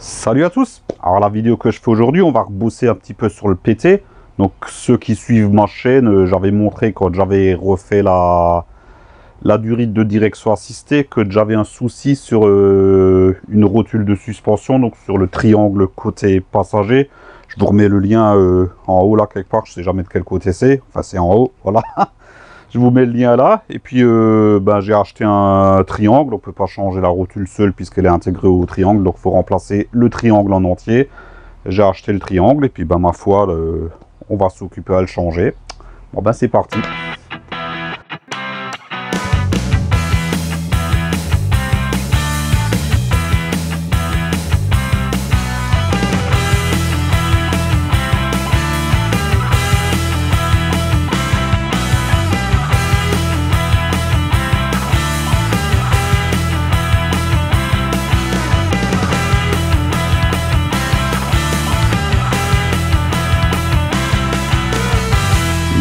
Salut à tous. Alors la vidéo que je fais aujourd'hui, on va rebosser un petit peu sur le PT. Donc ceux qui suivent ma chaîne, j'avais montré quand j'avais refait la durite de direction assistée que j'avais un souci sur une rotule de suspension, donc sur le triangle côté passager. Je vous remets le lien en haut là quelque part, je sais jamais de quel côté c'est, enfin c'est en haut, voilà. Je vous mets le lien là, et puis j'ai acheté un triangle. On peut pas changer la rotule seule puisqu'elle est intégrée au triangle, donc il faut remplacer le triangle en entier. J'ai acheté le triangle, et puis ma foi, on va s'occuper à le changer. Bon c'est parti.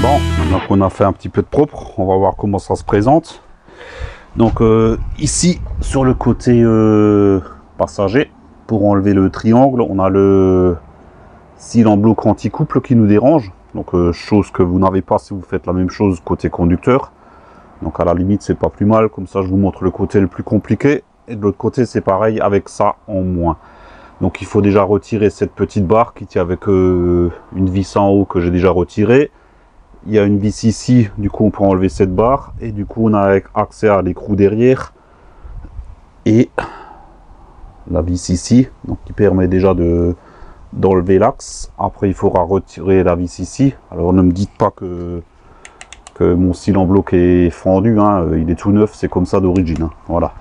Bon, maintenant qu'on a fait un petit peu de propre, on va voir comment ça se présente. Donc ici, sur le côté passager, pour enlever le triangle, on a le cil en bloc anti-couple qui nous dérange. Donc chose que vous n'avez pas si vous faites la même chose côté conducteur. Donc à la limite, c'est pas plus mal. Comme ça, je vous montre le côté le plus compliqué. Et de l'autre côté, c'est pareil avec ça en moins. Donc il faut déjà retirer cette petite barre qui tient avec une vis en haut que j'ai déjà retirée. Il y a une vis ici, du coup on peut enlever cette barre, et du coup on a accès à l'écrou derrière et la vis ici, donc qui permet déjà d'enlever l'axe. Après il faudra retirer la vis ici. Alors ne me dites pas que mon cil en bloc est fendu, hein. Il est tout neuf, c'est comme ça d'origine, hein. Voilà.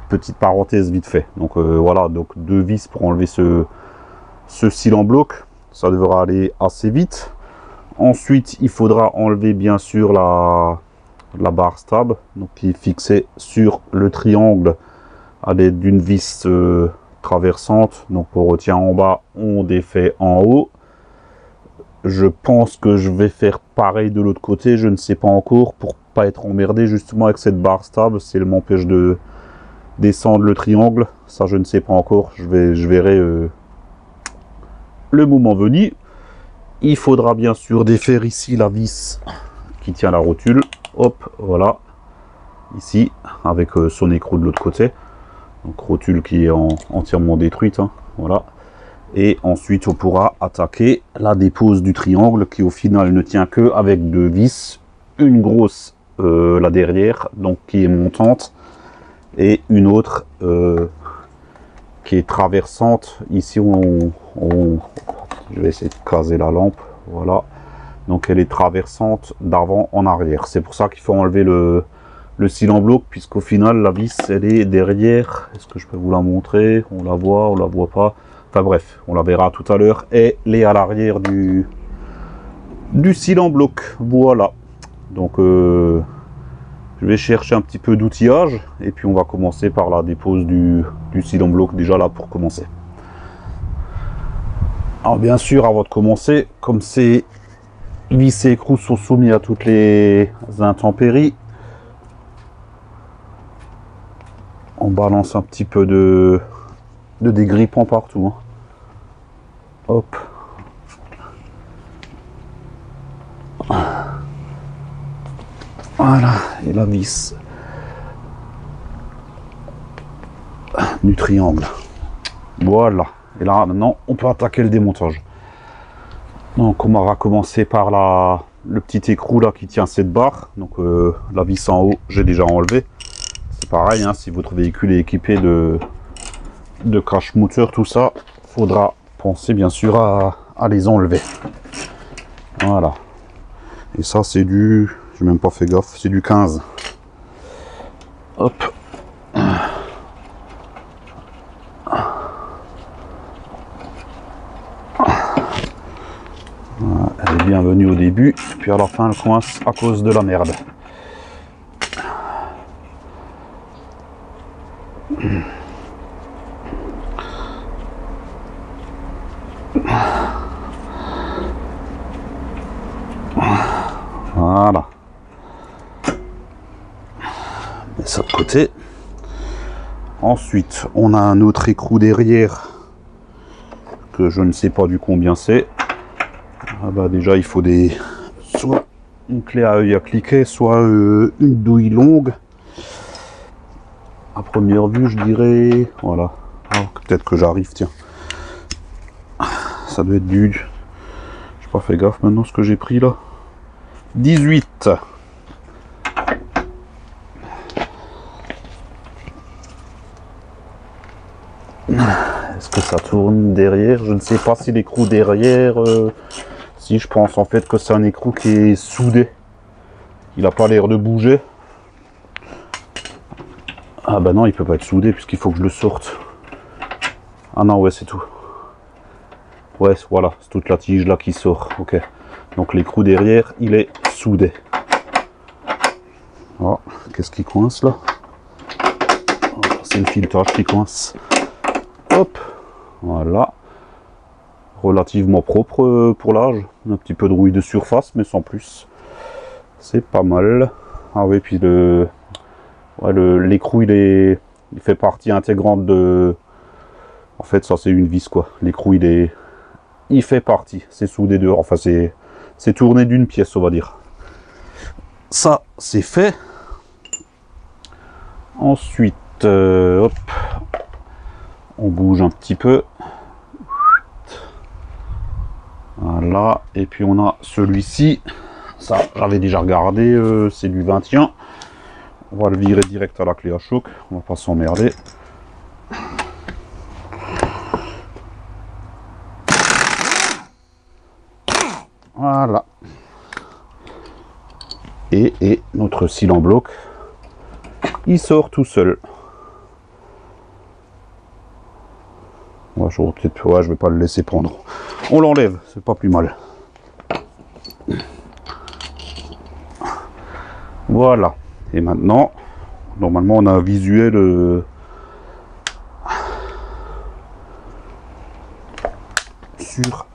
Petite parenthèse vite fait. Donc voilà, donc deux vis pour enlever ce cil en bloc, ça devra aller assez vite. Ensuite, il faudra enlever bien sûr la barre stable, donc qui est fixée sur le triangle à l'aide d'une vis traversante. Donc on retient en bas, on défait en haut. Je pense que je vais faire pareil de l'autre côté, je ne sais pas encore, pour pas être emmerdé justement avec cette barre stable, si elle m'empêche de descendre le triangle. Ça je ne sais pas encore, je verrai le moment venu. Il faudra bien sûr défaire ici la vis qui tient la rotule. Hop, voilà. Ici, avec son écrou de l'autre côté. Donc rotule qui est entièrement détruite, hein, voilà. Et ensuite, on pourra attaquer la dépose du triangle qui au final ne tient que avec deux vis. Une grosse, la derrière, donc qui est montante. Et une autre qui est traversante. Ici, je vais essayer de caser la lampe, voilà. Donc elle est traversante d'avant en arrière. C'est pour ça qu'il faut enlever le cil en bloc, puisqu'au final la vis elle est derrière. Est-ce que je peux vous la montrer? On la voit pas. Enfin bref, on la verra tout à l'heure. Elle est à l'arrière du cil en bloc, voilà. Donc je vais chercher un petit peu d'outillage, et puis on va commencer par la dépose du cil en bloc déjà là pour commencer. Alors bien sûr, avant de commencer, comme ces vis et écrous sont soumis à toutes les intempéries, on balance un petit peu de dégrippant partout, hein. Hop. Voilà, et la vis du triangle. Voilà. Et là, maintenant, on peut attaquer le démontage. Donc, on va commencer par le petit écrou là qui tient cette barre. Donc, la vis en haut, j'ai déjà enlevé. C'est pareil, hein, si votre véhicule est équipé de crash moteur, tout ça, faudra penser bien sûr à les enlever. Voilà. Et ça, c'est du... J'ai même pas fait gaffe, c'est du 15. Hop. Elle est bienvenue au début, puis à la fin elle coince à cause de la merde. Voilà. Mets ça de côté. Ensuite, on a un autre écrou derrière que je ne sais pas du combien c'est. Ah bah déjà il faut soit une clé à œil à cliquer, soit une douille longue. À première vue je dirais, voilà. Ah, peut-être que j'arrive, tiens. Ça doit être du... J'ai pas fait gaffe maintenant ce que j'ai pris là. 18. Est-ce que ça tourne derrière? Je ne sais pas si l'écrou derrière... Si, je pense en fait que c'est un écrou qui est soudé. Il n'a pas l'air de bouger. Ah bah non, il peut pas être soudé puisqu'il faut que je le sorte. Ah non, ouais, c'est tout. Ouais, voilà, c'est toute la tige là qui sort. Ok. Donc l'écrou derrière, il est soudé. Oh, qu'est-ce qui coince là? Oh, c'est le filetage qui coince. Hop, voilà. Relativement propre pour l'âge. Un petit peu de rouille de surface, mais sans plus. C'est pas mal. Ah oui, puis l'écrou, il fait partie intégrante de... En fait, ça c'est une vis quoi. L'écrou, il fait partie. C'est soudé dehors. Enfin, c'est tourné d'une pièce, on va dire. Ça, c'est fait. Ensuite, hop, on bouge un petit peu. Voilà. Et puis on a celui-ci. Ça, j'avais déjà regardé. C'est du 21. On va le virer direct à la clé à choc. On va pas s'emmerder. Voilà. Et notre cil en bloc, il sort tout seul. Ouais, je vais pas le laisser prendre. On l'enlève, c'est pas plus mal. Voilà. Et maintenant, normalement, on a un visuel sur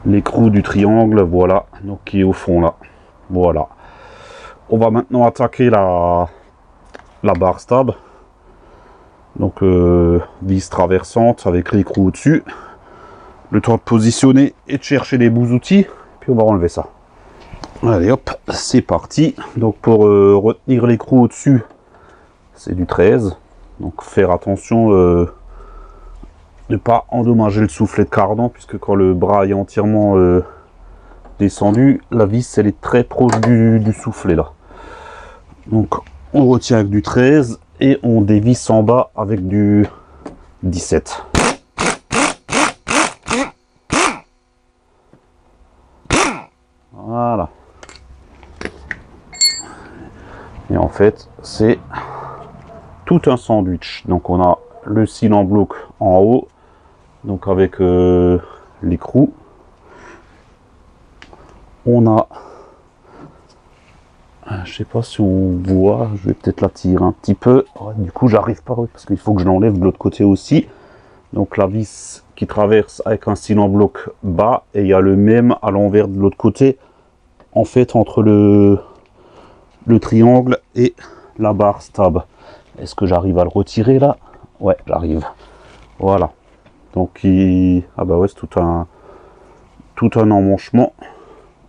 l'écrou du triangle, voilà, donc qui est au fond là. Voilà. On va maintenant attaquer la barre stab. Donc vis traversante avec l'écrou au-dessus. Le temps de positionner et de chercher les bouts outils. Puis on va enlever ça. Allez hop, c'est parti. Donc pour retenir l'écrou au-dessus, c'est du 13. Donc faire attention de ne pas endommager le soufflet de cardan, puisque quand le bras est entièrement descendu, la vis elle est très proche du soufflet là. Donc on retient avec du 13 et on dévisse en bas avec du 17. Voilà. Et en fait c'est tout un sandwich. Donc on a le cil en bloc en haut, donc avec l'écrou. On a, je sais pas si on voit, je vais peut-être la tirer un petit peu. Ouais, du coup j'arrive pas parce qu'il faut que je l'enlève de l'autre côté aussi. Donc la vis qui traverse avec un cil en bloc bas, et il y a le même à l'envers de l'autre côté, en fait entre le triangle et la barre stab. Est-ce que j'arrive à le retirer là? Ouais, j'arrive. Voilà. Donc ah bah ouais, c'est tout un emmanchement.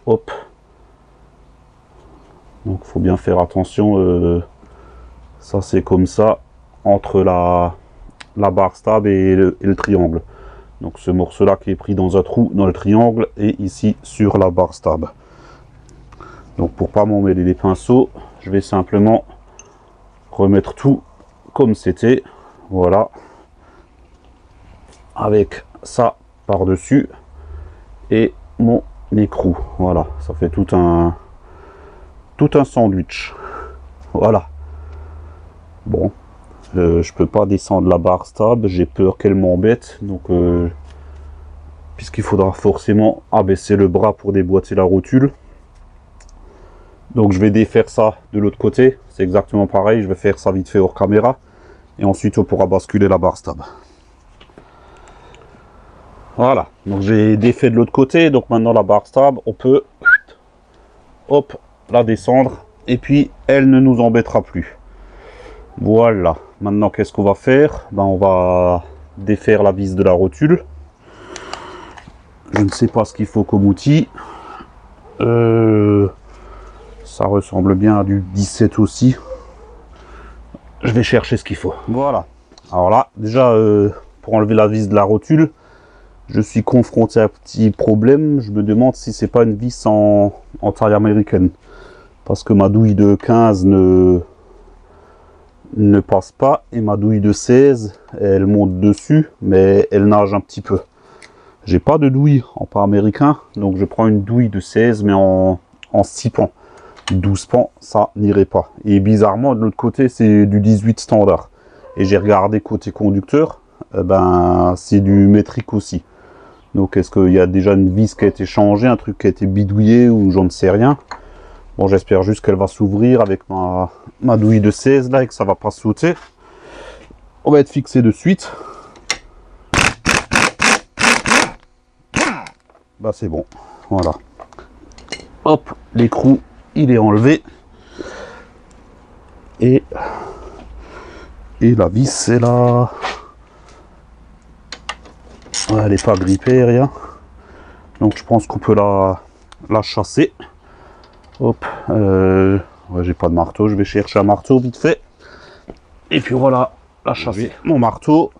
Hop. Donc faut bien faire attention. Ça c'est comme ça entre la barre stab et le triangle. Donc ce morceau là qui est pris dans un trou dans le triangle et ici sur la barre stab. Donc pour pas m'emmêler les pinceaux, je vais simplement remettre tout comme c'était. Voilà. Avec ça par dessus et mon écrou. Voilà, ça fait tout un sandwich. Voilà. Bon, je peux pas descendre la barre stab, j'ai peur qu'elle m'embête, donc puisqu'il faudra forcément abaisser le bras pour déboîter la rotule. Donc je vais défaire ça de l'autre côté, c'est exactement pareil, je vais faire ça vite fait hors caméra et ensuite on pourra basculer la barre stab. Voilà, donc j'ai défait de l'autre côté, donc maintenant la barre stab, on peut hop, la descendre et puis elle ne nous embêtera plus. Voilà, maintenant qu'est-ce qu'on va faire? Ben, on va défaire la vis de la rotule. Je ne sais pas ce qu'il faut comme outil. Ça ressemble bien à du 17 aussi. Je vais chercher ce qu'il faut. Voilà. Alors là, déjà, pour enlever la vis de la rotule, je suis confronté à un petit problème. Je me demande si c'est pas une vis en taille américaine. Parce que ma douille de 15 ne passe pas. Et ma douille de 16, elle monte dessus, mais elle nage un petit peu. J'ai pas de douille en pas américain. Donc je prends une douille de 16, mais en 6 pans. 12 pans, ça n'irait pas. Et bizarrement, de l'autre côté, c'est du 18 standard. Et j'ai regardé côté conducteur, ben c'est du métrique aussi. Donc est-ce qu'il y a déjà une vis qui a été changée, un truc qui a été bidouillé ou j'en ne sais rien. Bon, j'espère juste qu'elle va s'ouvrir avec ma douille de 16 là et que ça va pas sauter. On va être fixé de suite. Bah c'est bon, voilà. Hop, l'écrou il est enlevé. Et la vis c'est là. Ouais, elle n'est pas grippée, rien. Donc je pense qu'on peut la chasser. Hop. Ouais, j'ai pas de marteau, je vais chercher un marteau vite fait. Et puis voilà, la chasser. Mon marteau.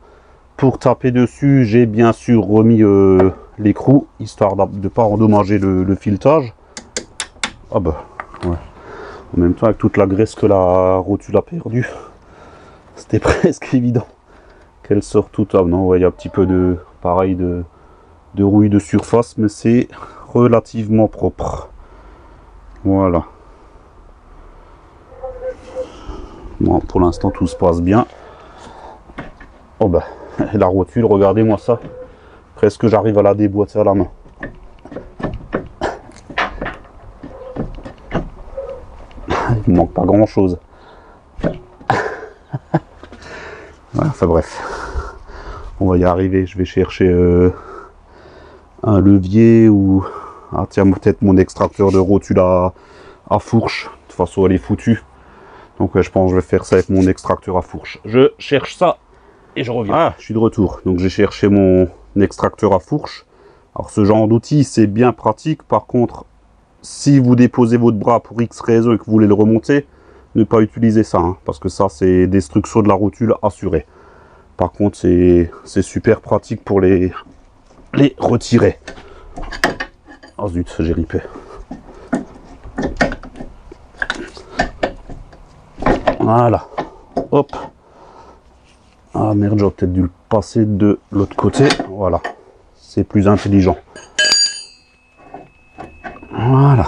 Pour taper dessus, j'ai bien sûr remis l'écrou, histoire de ne pas endommager le filetage. Ah bah, ouais. En même temps, avec toute la graisse que la rotule a perdue, c'était presque évident qu'elle sort toute. Ah non, ouais, il y a un petit peu de, pareil, de rouille de surface, mais c'est relativement propre. Voilà. Bon, pour l'instant, tout se passe bien. Oh bah, la rotule, regardez-moi ça. Presque j'arrive à la déboîter à la main. Il manque pas grand chose. Enfin bref, on va y arriver. Je vais chercher un levier ou tiens, peut-être mon extracteur de rotule à fourche. De toute façon elle est foutue, donc je pense que je vais faire ça avec mon extracteur à fourche. Je cherche ça et je reviens. Ah, je suis de retour. Donc j'ai cherché mon extracteur à fourche. Alors ce genre d'outil c'est bien pratique. Par contre, si vous déposez votre bras pour X raison et que vous voulez le remonter, ne pas utiliser ça, hein, parce que ça c'est destruction de la rotule assurée. Par contre c'est super pratique pour les retirer. Oh zut, j'ai ripé. Voilà, hop. Ah merde, j'aurais peut-être dû le passer de l'autre côté. Voilà, c'est plus intelligent. Voilà,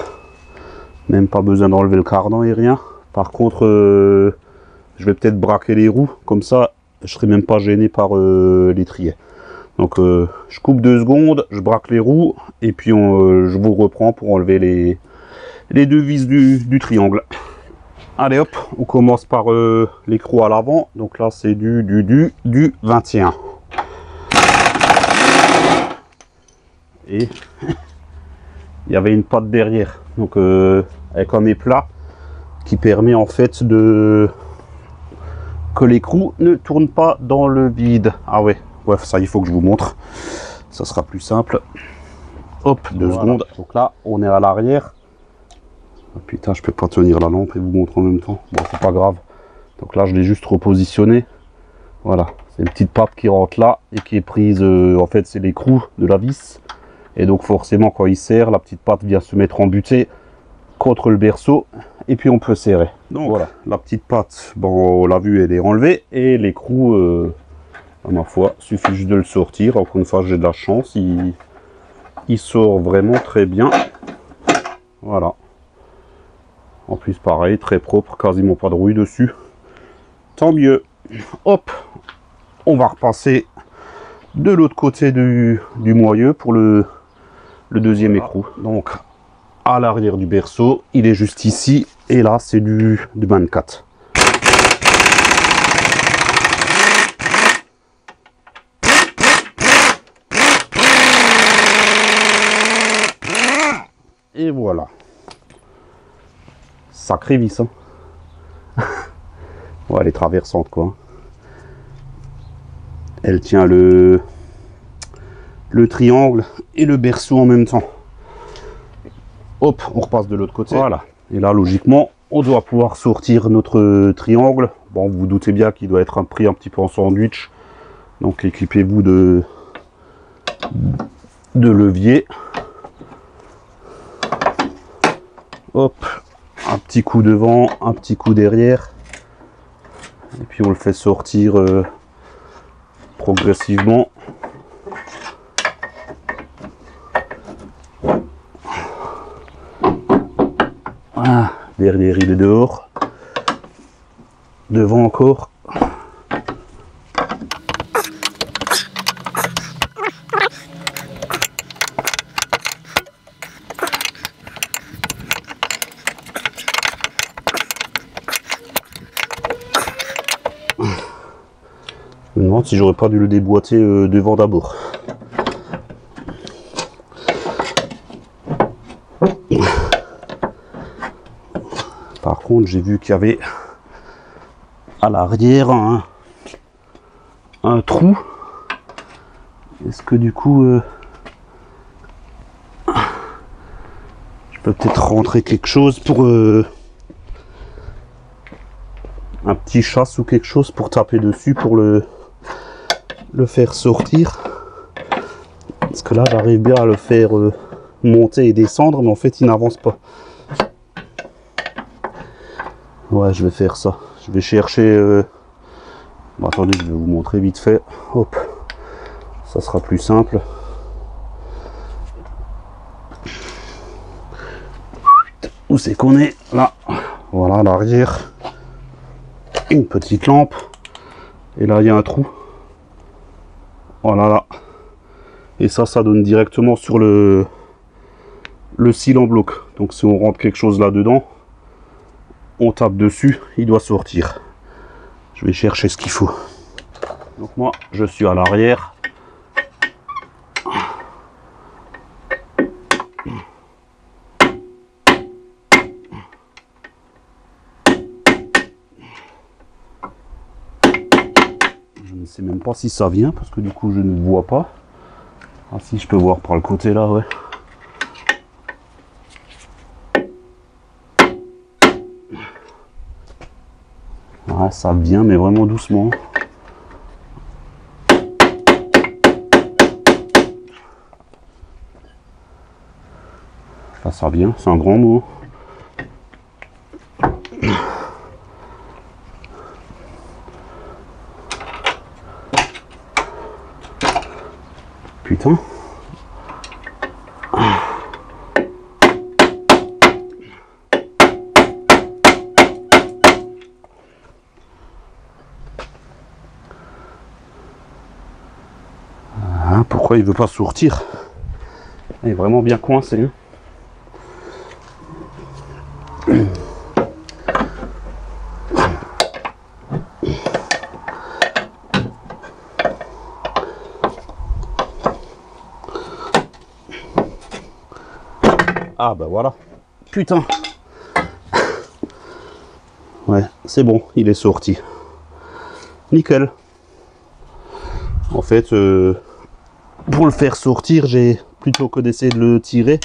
même pas besoin d'enlever le cardan et rien. Par contre, je vais peut-être braquer les roues, comme ça je serai même pas gêné par l'étrier. Donc je coupe 2 secondes, je braque les roues et puis je vous reprends pour enlever les 2 vis du triangle. Allez hop, on commence par l'écrou à l'avant. Donc là c'est du 21. Et il y avait une patte derrière, donc avec un éplat qui permet en fait que l'écrou ne tourne pas dans le vide. Ah ouais, bref, ça il faut que je vous montre, ça sera plus simple. Hop, 2 secondes. Donc là on est à l'arrière. Oh, putain, je peux pas tenir la lampe et vous montrer en même temps. Bon, c'est pas grave. Donc là je l'ai juste repositionné. Voilà, c'est une petite patte qui rentre là et qui est prise, en fait c'est l'écrou de la vis. Et donc forcément quand il serre, la petite patte vient se mettre en butée contre le berceau et puis on peut serrer. Donc voilà, la petite patte, bon on l'a vu, elle est enlevée et l'écrou, à ma foi, suffit juste de le sortir. Encore une fois, j'ai de la chance, il sort vraiment très bien. Voilà. En plus pareil, très propre, quasiment pas de rouille dessus. Tant mieux. Hop, on va repasser de l'autre côté du moyeu pour le deuxième écrou. Donc à l'arrière du berceau, il est juste ici et là c'est du 24. Et voilà. Sacrée vis, hein. Ouais, elle est traversante quoi. Elle tient le le triangle et le berceau en même temps. Hop, on repasse de l'autre côté. Voilà. Et là, logiquement, on doit pouvoir sortir notre triangle. Bon, vous vous doutez bien qu'il doit être pris un petit peu en sandwich. Donc, équipez-vous de levier. Hop, un petit coup devant, un petit coup derrière. Et puis, on le fait sortir progressivement. Voilà, derrière il est dehors. Devant encore. Je me demande si j'aurais pas dû le déboîter devant d'abord. Par contre, j'ai vu qu'il y avait à l'arrière un trou. Est-ce que du coup, je peux peut-être rentrer quelque chose pour un petit chasse ou quelque chose pour taper dessus pour le faire sortir. Parce que là, j'arrive bien à le faire monter et descendre, mais en fait, il n'avance pas. Ouais, je vais faire ça. Je vais chercher... Bon, attendez, je vais vous montrer vite fait. Hop. Ça sera plus simple. Où c'est qu'on est? Là. Voilà, à l'arrière. Une petite lampe. Et là, il y a un trou. Voilà, là. Et ça donne directement sur le cil en bloc. Donc, si on rentre quelque chose là-dedans, on tape dessus, il doit sortir. Je vais chercher ce qu'il faut. Donc moi, je suis à l'arrière. Je ne sais même pas si ça vient, parce que du coup, je ne vois pas. Ah si, je peux voir par le côté là, ouais. Ouais, ça vient, mais vraiment doucement. Enfin, ça vient, c'est un grand mot. Putain. Pourquoi il veut pas sortir? Il est vraiment bien coincé. Ah bah voilà. Putain. Ouais, c'est bon, il est sorti. Nickel. En fait, pour le faire sortir, j'ai plutôt que d'essayer de le tirer,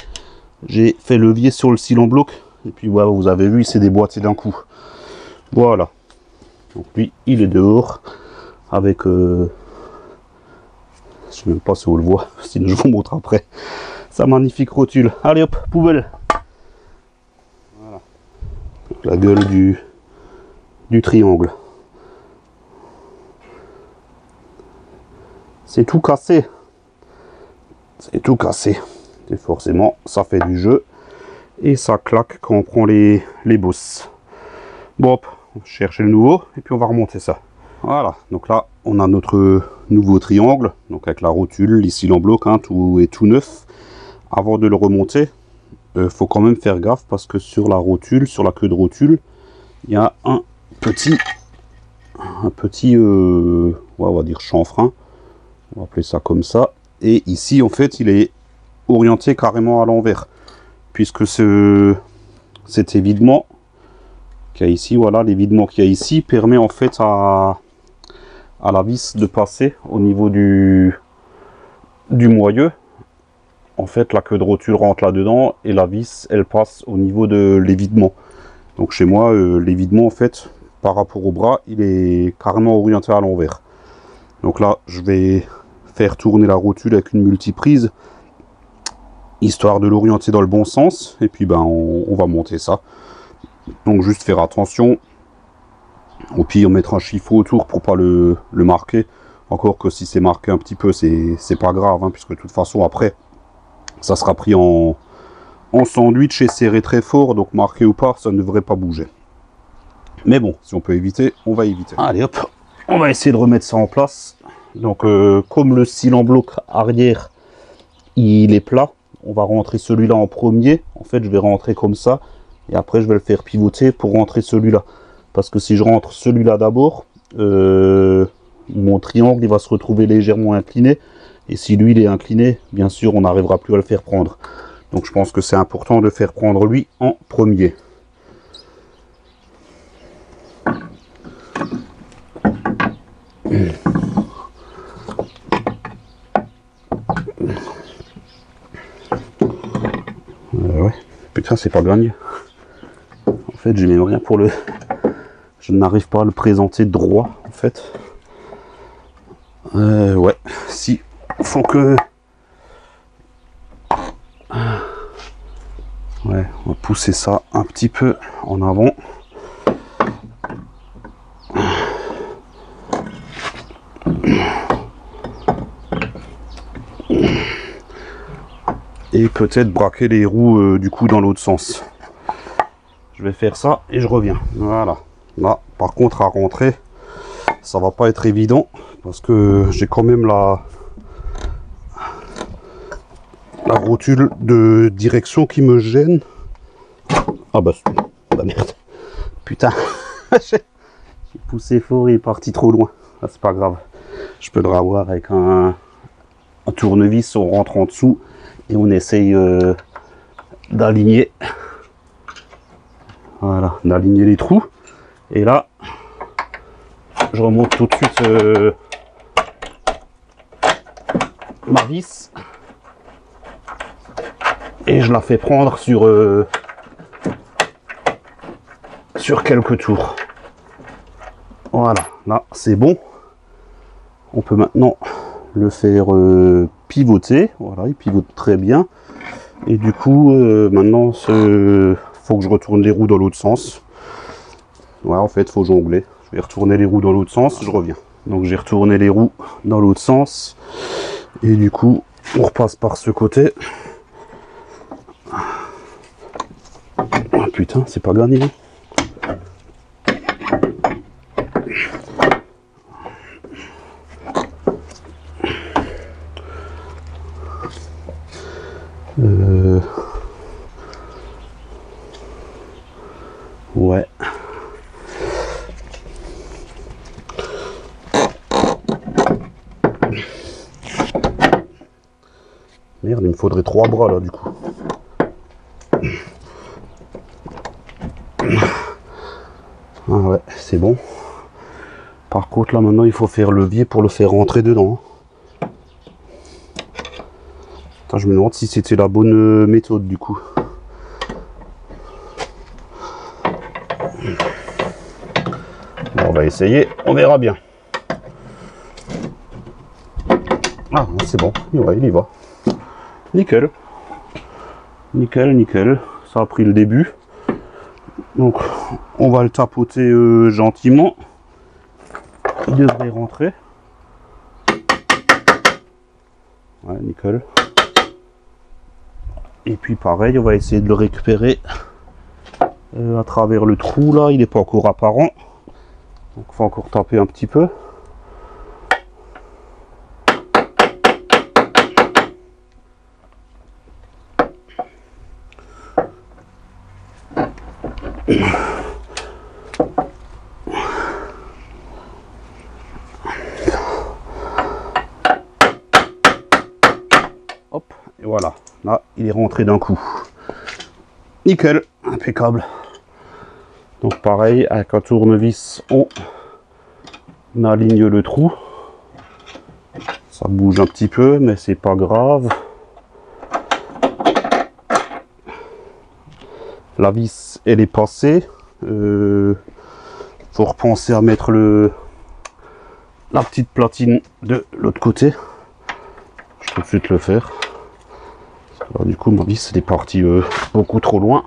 j'ai fait levier sur le cil en bloc. Et puis voilà, vous avez vu, il s'est déboîté d'un coup. Voilà. Donc lui, il est dehors avec... je sais même pas si on le voit, sinon je vous montre après. Sa magnifique rotule. Allez hop, poubelle. Voilà. Donc, la gueule du triangle. C'est tout cassé. C'est tout cassé. Et forcément, ça fait du jeu. Et ça claque quand on prend les bosses. Bon, hop, on va chercher le nouveau. Et puis on va remonter ça. Voilà. Donc là, on a notre nouveau triangle. Donc avec la rotule, les cils en bloc, hein, tout est tout neuf. Avant de le remonter, faut quand même faire gaffe. Parce que sur la rotule, sur la queue de rotule, il y a un petit on va dire chanfrein. On va appeler ça comme ça. Et ici, en fait, il est orienté carrément à l'envers. Puisque cet évidement qu'il y a ici, voilà, l'évidement qu'il y a ici, permet en fait à la vis de passer au niveau du du moyeu, en fait la queue de rotule rentre là-dedans et la vis elle passe au niveau de l'évidement. Donc chez moi l'évidement en fait par rapport au bras il est carrément orienté à l'envers. Donc là je vais faire tourner la rotule avec une multiprise histoire de l'orienter dans le bon sens et puis ben on va monter ça. Donc juste faire attention, au pire mettre un chiffon autour pour pas le marquer, encore que si c'est marqué un petit peu c'est pas grave hein, puisque de toute façon après ça sera pris en sandwich et serré très fort, donc marqué ou pas ça ne devrait pas bouger. Mais bon, si on peut éviter, on va éviter. Allez hop, on va essayer de remettre ça en place. Donc comme le style en bloc arrière il est plat, on va rentrer celui-là en premier. En fait je vais rentrer comme ça et après je vais le faire pivoter pour rentrer celui-là, parce que si je rentre celui-là d'abord mon triangle il va se retrouver légèrement incliné, et si lui il est incliné bien sûr on n'arrivera plus à le faire prendre. Donc je pense que c'est important de faire prendre lui en premier. Ouais, putain c'est pas gagné. En fait j'ai même rien pour le... Je n'arrive pas à le présenter droit en fait. Ouais, si, faut que... Ouais, on va pousser ça un petit peu en avant. Et peut-être braquer les roues du coup dans l'autre sens. Je vais faire ça et je reviens. Voilà. Là, par contre, à rentrer, ça va pas être évident parce que j'ai quand même la rotule de direction qui me gêne. Ah bah merde. Putain. J'ai poussé fort et il est parti trop loin. Ah, c'est pas grave. Je peux le revoir avec un tournevis, on rentre en dessous et on essaye d'aligner. Voilà, d'aligner les trous. Et là, je remonte tout de suite ma vis et je la fais prendre sur quelques tours. Voilà, là c'est bon. On peut maintenant le faire pivoter. Voilà, il pivote très bien. Et du coup, maintenant, faut que je retourne les roues dans l'autre sens. Ouais, en fait, faut jongler. Je vais retourner les roues dans l'autre sens, je reviens. Donc j'ai retourné les roues dans l'autre sens. Et du coup, on repasse par ce côté. Oh putain, c'est pas gagné. Ouais. Merde, il me faudrait 3 bras là du coup. Ah ouais, c'est bon. Par contre là maintenant il faut faire levier pour le faire rentrer dedans. Attends, je me demande si c'était la bonne méthode du coup. Bon, on va essayer, on verra bien. Ah c'est bon, ouais, il y va. Nickel. Nickel, nickel. Ça a pris le début. Donc on va le tapoter gentiment. Il devrait rentrer. Ouais, nickel. Et puis pareil, on va essayer de le récupérer à travers le trou là. Il n'est pas encore apparent. Donc il faut encore taper un petit peu. Hop, et voilà. Là, il est rentré d'un coup. Nickel, impeccable. Donc pareil, avec un tournevis, on aligne le trou. Ça bouge un petit peu, mais c'est pas grave. La vis, elle est passée. Faut repenser à mettre la petite platine de l'autre côté. Je vais tout de suite le faire. Alors, du coup, ma vis, elle est partie beaucoup trop loin.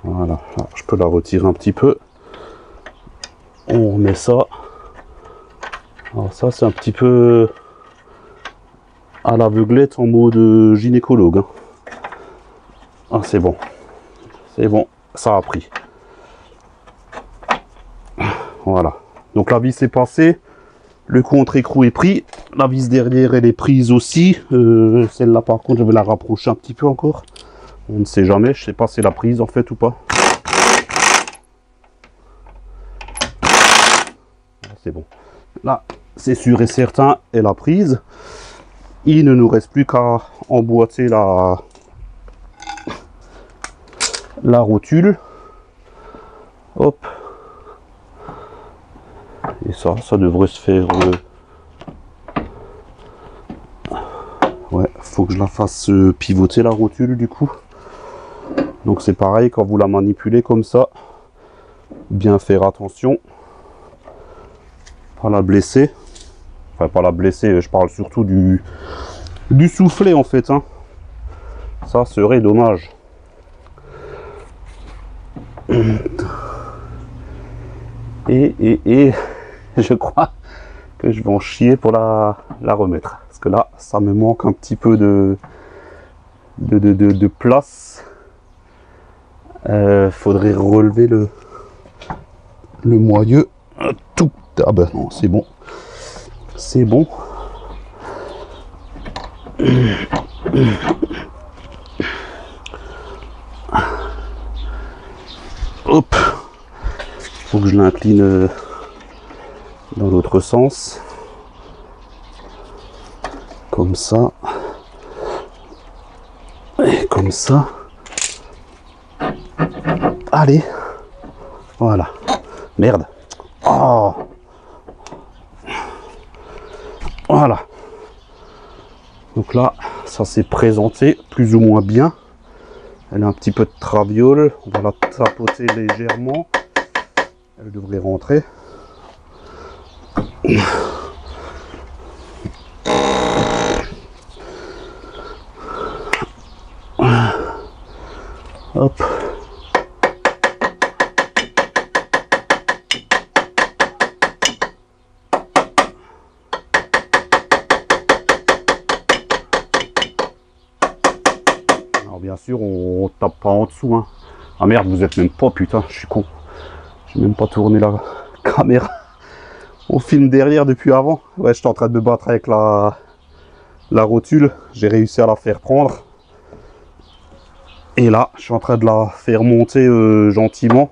Voilà, alors, je peux la retirer un petit peu. On remet ça. Alors ça, c'est un petit peu à l'aveuglette en mode gynécologue. Hein. Ah, c'est bon. C'est bon, ça a pris. Voilà. Donc la vis est passée. Le contre-écrou est pris. La vis derrière, elle est prise aussi. Celle-là, par contre, je vais la rapprocher un petit peu encore. On ne sait jamais. Je sais pas si c'est la prise en fait ou pas. C'est bon. Là, c'est sûr et certain, elle a prise. Il ne nous reste plus qu'à emboîter la rotule. Hop. Et ça devrait se faire. Ouais, faut que je la fasse pivoter la rotule du coup. Donc c'est pareil, quand vous la manipulez comme ça, bien faire attention. Pas la blesser. Enfin, pas la blesser, je parle surtout du soufflet en fait. Hein. Ça serait dommage. Et je crois que je vais en chier pour la remettre. Parce que là, ça me manque un petit peu de place. Faudrait relever le moyeu. Tout. Ah ben non, c'est bon. C'est bon. Hop. Faut que je l'incline dans l'autre sens. Comme ça. Et comme ça. Allez. Voilà. Merde. Oh. Voilà. Donc là, ça s'est présenté plus ou moins bien. Elle a un petit peu de traviole. On va la tapoter légèrement. Elle devrait rentrer. Hop. Alors bien sûr, on tape pas en dessous. Hein. Ah merde, vous êtes même pas, putain, je suis con. J'ai même pas tourné la caméra au film derrière depuis avant. Ouais, j'étais en train de me battre avec la rotule. J'ai réussi à la faire prendre. Et là, je suis en train de la faire monter gentiment.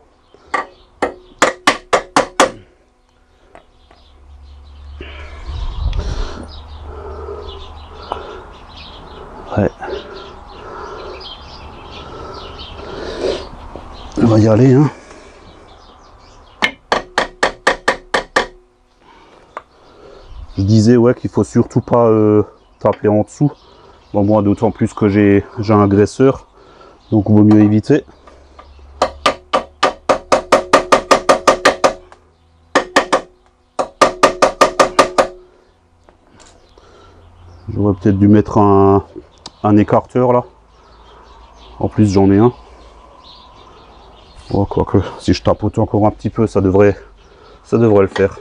Ouais. On va y aller, hein. Je disais ouais qu'il faut surtout pas taper en dessous. Bon, moi d'autant plus que j'ai un graisseur, donc il vaut mieux éviter. J'aurais peut-être dû mettre un écarteur là. En plus j'en ai un. Bon, quoique si je tapote encore un petit peu, ça devrait le faire.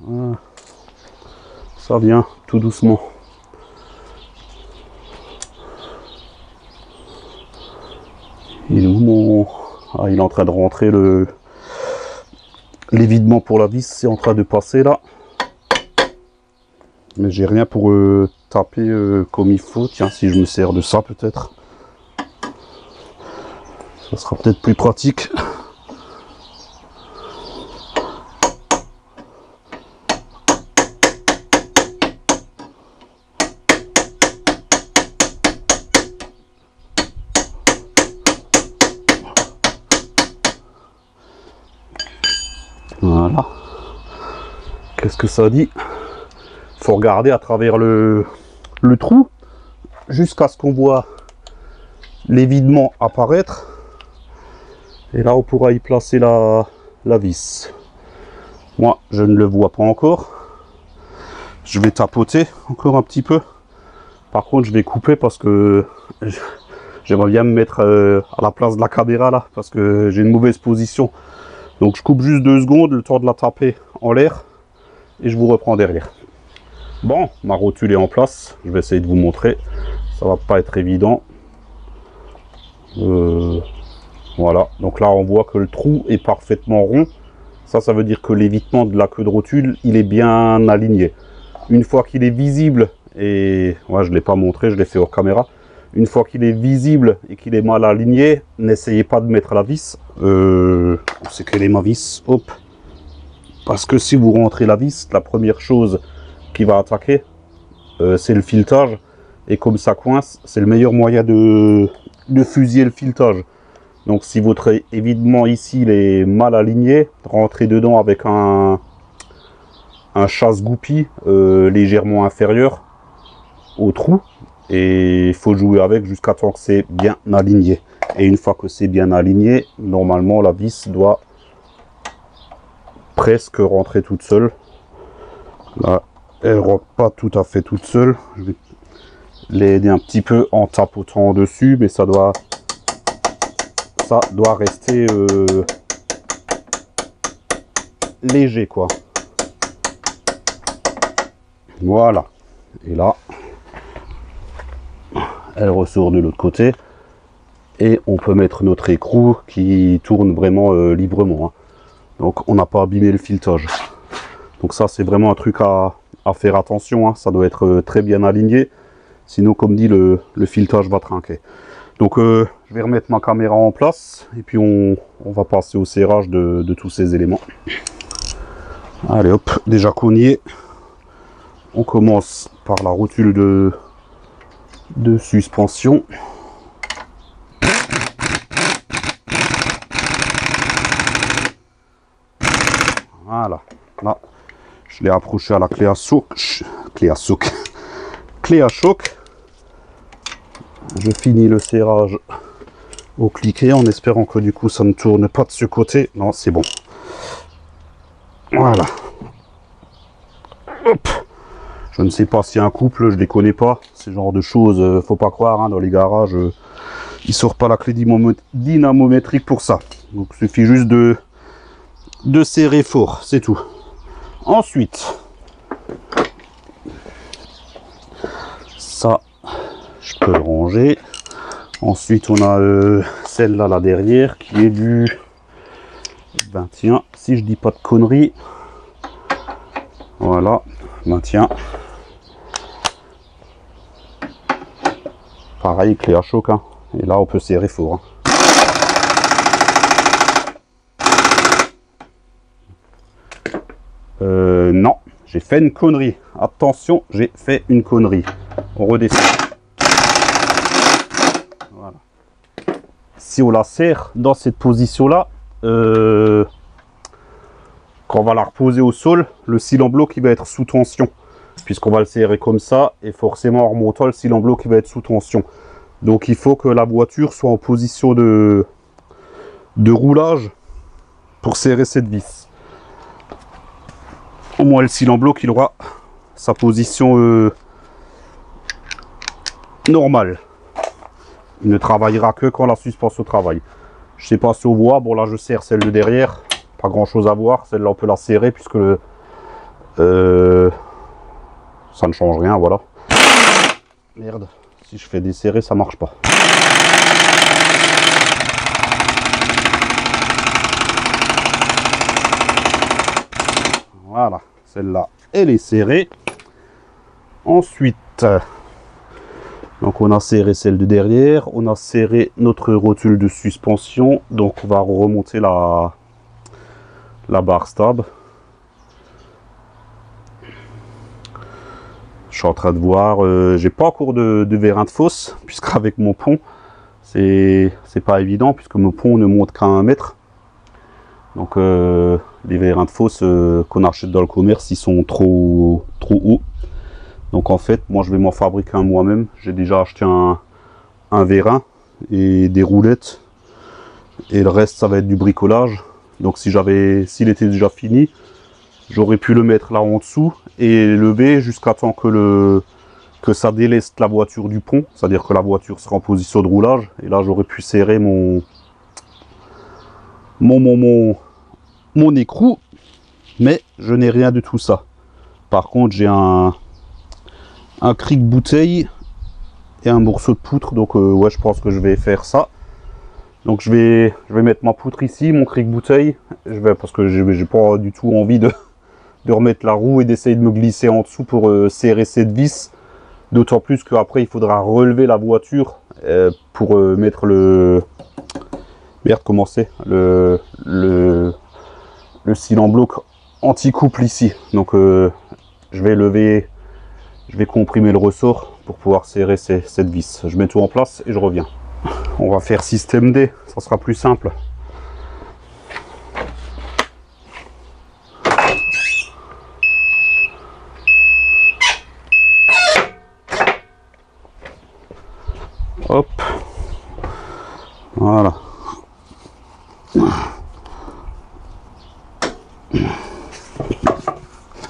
Voilà. Ça vient tout doucement. Il est où mon... Ah, il est en train de rentrer l'évidement pour la vis, c'est en train de passer là. Mais j'ai rien pour taper comme il faut. Tiens, si je me sers de ça peut-être. Ça sera peut-être plus pratique. Voilà. Qu'est-ce que ça dit? Faut regarder à travers le trou jusqu'à ce qu'on voit l'évidement apparaître. Et là, on pourra y placer la vis. Moi, je ne le vois pas encore. Je vais tapoter encore un petit peu. Par contre, je vais couper parce que j'aimerais bien me mettre à la place de la caméra là, parce que j'ai une mauvaise position. Donc je coupe juste 2 secondes, le temps de la taper en l'air, et je vous reprends derrière. Bon, ma rotule est en place. Je vais essayer de vous montrer. Ça va pas être évident. Voilà. Donc là, on voit que le trou est parfaitement rond. Ça veut dire que l'évitement de la queue de rotule, il est bien aligné. Une fois qu'il est visible, et ouais, je ne l'ai pas montré, je l'ai fait hors caméra. Une fois qu'il est visible et qu'il est mal aligné, n'essayez pas de mettre la vis. C'est quelle est ma vis? Hop. Parce que si vous rentrez la vis, la première chose qui va attaquer, c'est le filetage. Et comme ça coince, c'est le meilleur moyen de fusiller le filetage. Donc si votre évidement ici il est mal aligné, rentrez dedans avec un chasse-goupille légèrement inférieur au trou. Et il faut jouer avec jusqu'à temps que c'est bien aligné. Et une fois que c'est bien aligné, normalement la vis doit presque rentrer toute seule. Là, elle rentre pas tout à fait toute seule. Je vais l'aider un petit peu en tapotant dessus, mais ça doit rester léger quoi. Voilà. Et là, elle ressort de l'autre côté et on peut mettre notre écrou qui tourne vraiment librement, hein. Donc on n'a pas abîmé le filetage. Donc ça c'est vraiment un truc à faire attention, hein. Ça doit être très bien aligné, sinon comme dit le filetage va trinquer. Donc je vais remettre ma caméra en place et puis on va passer au serrage de tous ces éléments. Allez hop, déjà qu'on y est, on commence par la rotule de suspension. Voilà, là je l'ai approché à la clé à choc. Je finis le serrage au cliquet en espérant que du coup ça ne tourne pas de ce côté. Non, c'est bon. Voilà. Hop. Je ne sais pas s'il y a un couple, je les connais pas. Ce genre de choses, faut pas croire, hein, dans les garages, ils sortent pas la clé dynamométrique pour ça. Donc il suffit juste de serrer fort, c'est tout. Ensuite, ça, je peux le ranger. Ensuite, on a celle-là, là derrière, qui est du 21. Si je dis pas de conneries, voilà, 21. Pareil, clé à choc, hein. Et là, on peut serrer fort, hein. Non, j'ai fait une connerie. Attention, j'ai fait une connerie. On redescend. Voilà. Si on la serre dans cette position-là, quand on va la reposer au sol, le cylindre bloc il va être sous tension. Puisqu'on va le serrer comme ça, et forcément en remontant, le cylindre bloc il va être sous tension. Donc il faut que la voiture soit en position de roulage pour serrer cette vis. Au moins le cylindre bloc il aura sa position normale. Il ne travaillera que quand la suspension travaille. Je sais pas si on voit, bon là je serre celle de derrière, pas grand chose à voir, celle-là on peut la serrer puisque ça ne change rien, voilà. Merde, si je fais desserrer ça marche pas. Voilà, celle-là, elle est serrée. Ensuite, donc on a serré celle de derrière, on a serré notre rotule de suspension. Donc on va remonter la barre stable. Je suis en train de voir, j'ai pas encore de vérin de fosse, puisqu'avec mon pont, c'est pas évident, puisque mon pont ne monte qu'à 1 mètre. Donc les vérins de fosse qu'on achète dans le commerce, ils sont trop hauts. Donc en fait, moi je vais m'en fabriquer un moi-même. J'ai déjà acheté un vérin et des roulettes. Et le reste, ça va être du bricolage. Donc s'il était déjà fini, j'aurais pu le mettre là en dessous et lever jusqu'à temps que ça déleste la voiture du pont. C'est-à-dire que la voiture sera en position de roulage. Et là, j'aurais pu serrer mon écrou. Mais je n'ai rien de tout ça. Par contre, j'ai un cric bouteille et un morceau de poutre. Donc ouais, je pense que je vais faire ça. Donc je vais mettre ma poutre ici, mon cric bouteille, parce que j'ai pas du tout envie de remettre la roue et d'essayer de me glisser en dessous pour serrer cette vis. D'autant plus qu'après il faudra relever la voiture pour mettre le... Merde, comment c'est le cil en bloc anti-couple ici. Donc je vais comprimer le ressort pour pouvoir serrer cette vis. Je mets tout en place et je reviens. On va faire système D, ça sera plus simple. Hop. Voilà.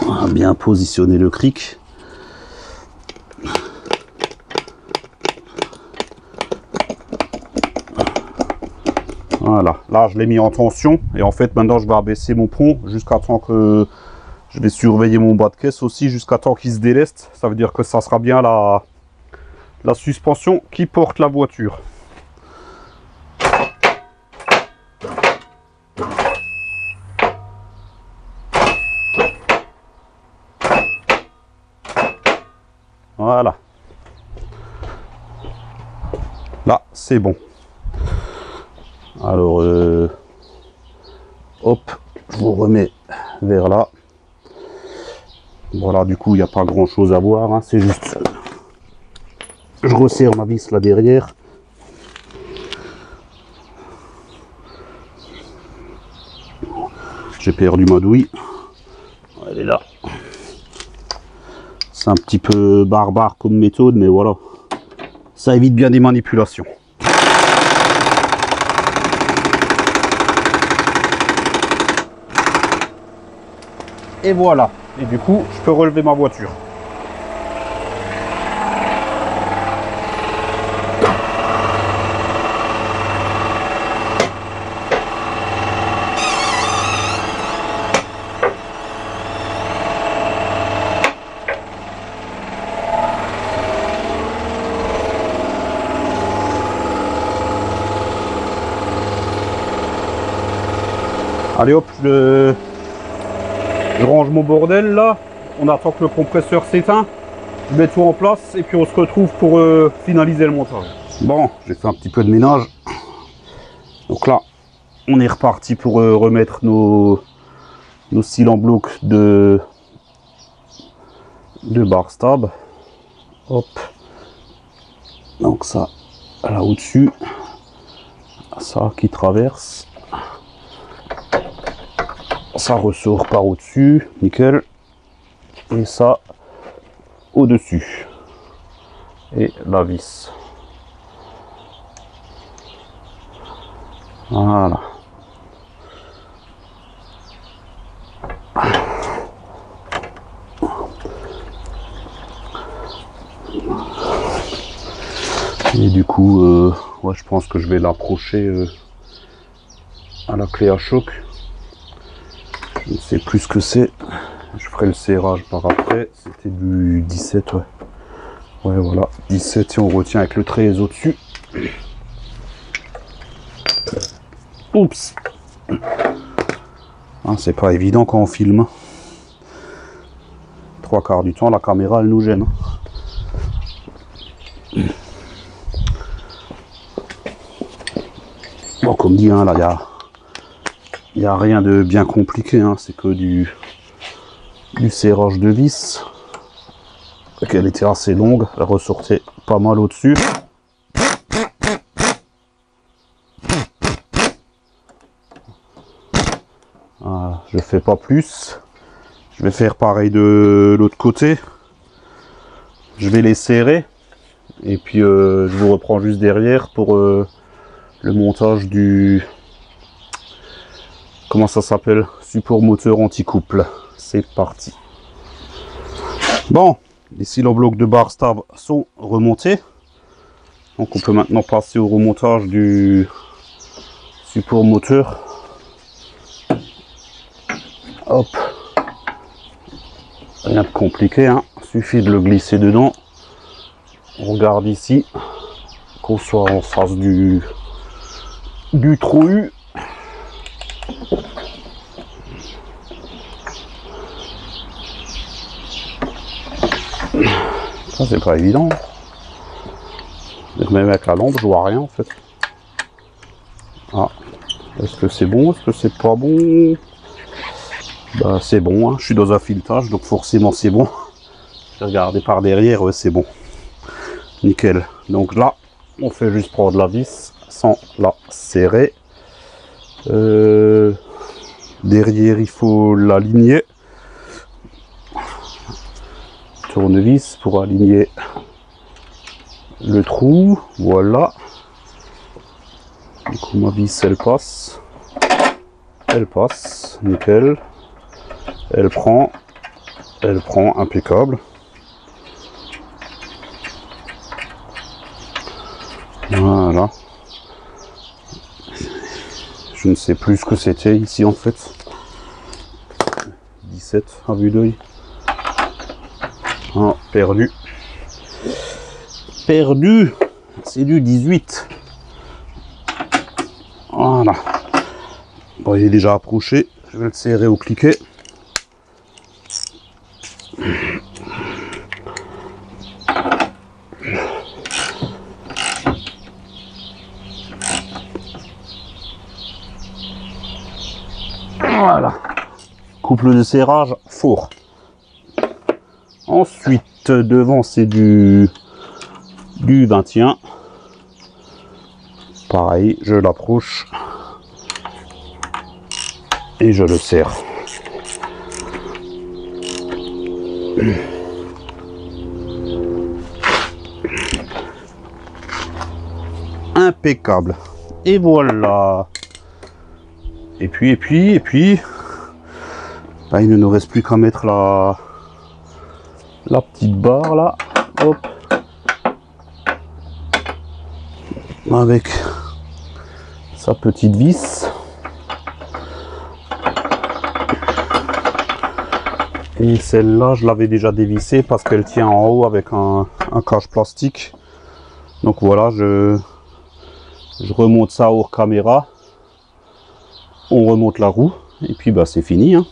On va bien positionner le cric. Voilà, là je l'ai mis en tension et en fait maintenant je vais abaisser mon pont jusqu'à temps que je vais surveiller mon bas de caisse aussi jusqu'à temps qu'il se déleste. Ça veut dire que ça sera bien la suspension qui porte la voiture. Voilà. Là c'est bon. Alors, hop, je vous remets vers là. Voilà, du coup, il n'y a pas grand chose à voir. Hein, c'est juste, je resserre ma vis là derrière. J'ai perdu ma douille. Elle est là. C'est un petit peu barbare comme méthode, mais voilà. Ça évite bien des manipulations. Et voilà. Et du coup, je peux relever ma voiture. Allez hop, je range mon bordel là, on attend que le compresseur s'éteint, je mets tout en place et puis on se retrouve pour finaliser le montage. Bon, j'ai fait un petit peu de ménage. Donc là, on est reparti pour remettre nos cils en bloc de bar stab. Hop. Donc ça, là au-dessus, ça qui traverse. Ça ressort par au-dessus, nickel. Et ça au-dessus. Et la vis. Voilà. Et du coup, ouais, je pense que je vais l'approcher à la clé à choc. Je ne sais plus ce que c'est. Je ferai le serrage par après. C'était du 17, ouais. Ouais, voilà. 17 et on retient avec le 13 au-dessus. Oups. Ah, c'est pas évident quand on filme. 3/4 du temps, la caméra, elle nous gêne. Bon, comme dit, hein, là, il n'y a rien de bien compliqué, hein, c'est que du serrage de vis. Elle était assez longue, elle ressortait pas mal au-dessus. fais pas plus. Je vais faire pareil de l'autre côté. Je vais les serrer. Et puis je vous reprends juste derrière pour le montage du... Comment ça s'appelle? Support moteur anti-couple. C'est parti. Bon, les cylindres blocs de barre stable sont remontés. Donc on peut maintenant passer au remontage du support moteur. Hop. Rien de compliqué, hein. Suffit de le glisser dedans. On regarde ici qu'on soit en face du trou U. Ça c'est pas évident. Même avec la lampe je vois rien en fait. Ah, est-ce que c'est bon? Est-ce que c'est pas bon? Bah c'est bon, hein. Je suis dans un filetage donc forcément c'est bon. J'ai regardé par derrière, ouais, c'est bon. Nickel. Donc là, on fait juste prendre la vis sans la serrer. Derrière, il faut l'aligner. Tournevis pour aligner le trou. Voilà. Du coup, ma vis, elle passe. Elle passe. Nickel. Elle prend, impeccable. Voilà. Je ne sais plus ce que c'était ici en fait. 17 à vue d'œil. Ah, perdu. Perdu. C'est du 18. Voilà. Bon, il est déjà approché. Je vais le serrer au cliquet. Voilà. Couple de serrage four. Ensuite, devant c'est du 21. Pareil, je l'approche et je le serre. Impeccable. Et voilà. Et puis, bah, il ne nous reste plus qu'à mettre la petite barre là. Hop. Avec sa petite vis. Et celle-là, je l'avais déjà dévissée parce qu'elle tient en haut avec un cache plastique. Donc voilà, je remonte ça hors caméra. On remonte la roue et puis bah c'est fini, hein.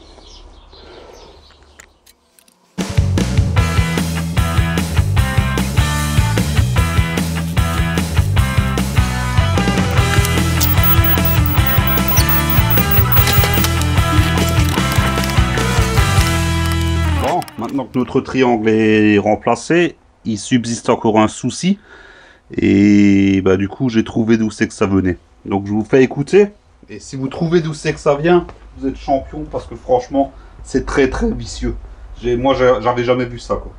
Bon, maintenant que notre triangle est remplacé, il subsiste encore un souci et bah du coup j'ai trouvé d'où c'est que ça venait. Donc je vous fais écouter. Et si vous trouvez d'où c'est que ça vient, vous êtes champion parce que franchement, c'est très très vicieux. Moi, j'avais jamais vu ça, quoi.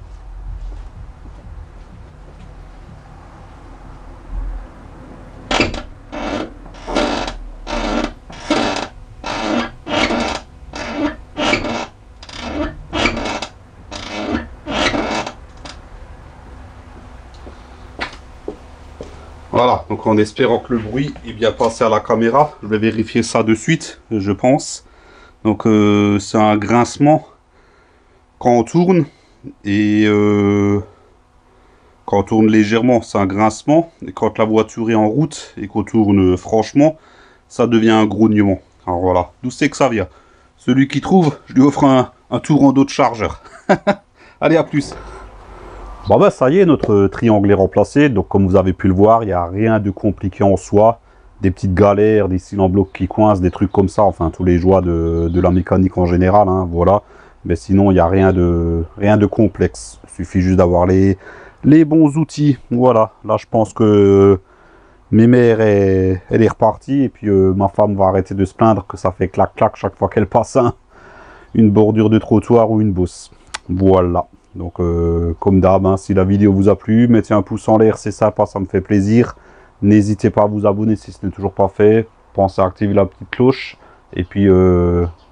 Voilà, donc en espérant que le bruit est bien passé à la caméra, je vais vérifier ça de suite, je pense. Donc c'est un grincement quand on tourne, et quand on tourne légèrement, c'est un grincement, et quand la voiture est en route et qu'on tourne franchement, ça devient un grognement. Alors voilà, d'où c'est que ça vient. Celui qui trouve, je lui offre un tour en dos de chargeur. Allez, à plus. Bon ben ça y est, notre triangle est remplacé. Donc comme vous avez pu le voir, il n'y a rien de compliqué en soi. Des petites galères, des cylindres blocs qui coincent, des trucs comme ça. Enfin tous les joies de la mécanique en général, hein, voilà. Mais sinon il n'y a rien de complexe. Il suffit juste d'avoir les bons outils. Voilà, là je pense que Mémère elle est repartie. Et puis ma femme va arrêter de se plaindre que ça fait clac clac chaque fois qu'elle passe un une bordure de trottoir ou une bosse. Voilà. Donc comme d'hab, hein, si la vidéo vous a plu, mettez un pouce en l'air, c'est sympa, ça me fait plaisir. N'hésitez pas à vous abonner si ce n'est toujours pas fait. Pensez à activer la petite cloche. Et puis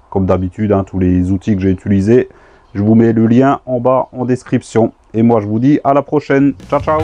comme d'habitude, hein, tous les outils que j'ai utilisés, je vous mets le lien en bas en description. Et moi je vous dis à la prochaine. Ciao ciao.